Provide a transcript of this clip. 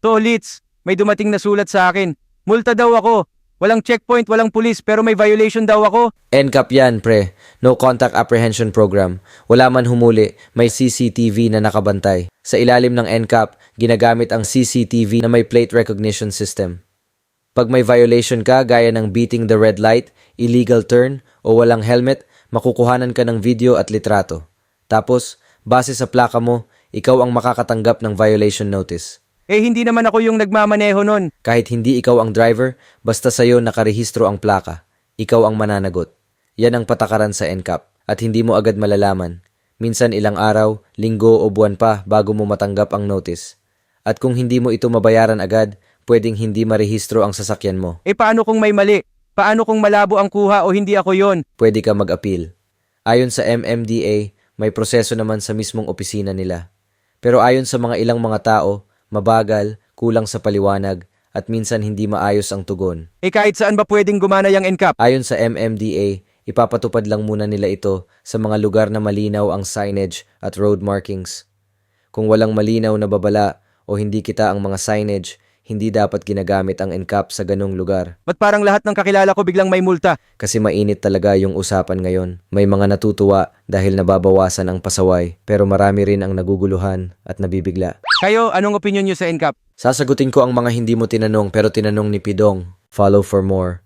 Tolits, may dumating na sulat sa akin. Multa daw ako. Walang checkpoint, walang pulis, pero may violation daw ako. NCAP yan, pre. No Contact Apprehension Program. Wala man humuli, may CCTV na nakabantay. Sa ilalim ng NCAP, ginagamit ang CCTV na may plate recognition system. Pag may violation ka gaya ng beating the red light, illegal turn, o walang helmet, makukuhanan ka ng video at litrato. Tapos, base sa plaka mo, ikaw ang makakatanggap ng violation notice. Eh hindi naman ako yung nagmamaneho nun. Kahit hindi ikaw ang driver, basta sa'yo nakarehistro ang plaka, ikaw ang mananagot. Yan ang patakaran sa NCAP at hindi mo agad malalaman. Minsan ilang araw, linggo o buwan pa bago mo matanggap ang notice. At kung hindi mo ito mabayaran agad, pwedeng hindi marehistro ang sasakyan mo. Eh paano kung may mali? Paano kung malabo ang kuha o hindi ako yon? Pwede ka mag-appeal. Ayon sa MMDA, may proseso naman sa mismong opisina nila. Pero ayon sa mga ilang mga tao, mabagal, kulang sa paliwanag, at minsan hindi maayos ang tugon. Eh kahit saan ba pwedeng gumana yung NCAP? Ayon sa MMDA, ipapatupad lang muna nila ito sa mga lugar na malinaw ang signage at road markings. Kung walang malinaw na babala o hindi kita ang mga signage, hindi dapat ginagamit ang NCAP sa ganong lugar. Ba't parang lahat ng kakilala ko biglang may multa? Kasi mainit talaga yung usapan ngayon. May mga natutuwa dahil nababawasan ang pasaway, pero marami rin ang naguguluhan at nabibigla. Kayo, anong opinion nyo sa NCAP? Sasagutin ko ang mga hindi mo tinanong pero tinanong ni Pidong. Follow for more.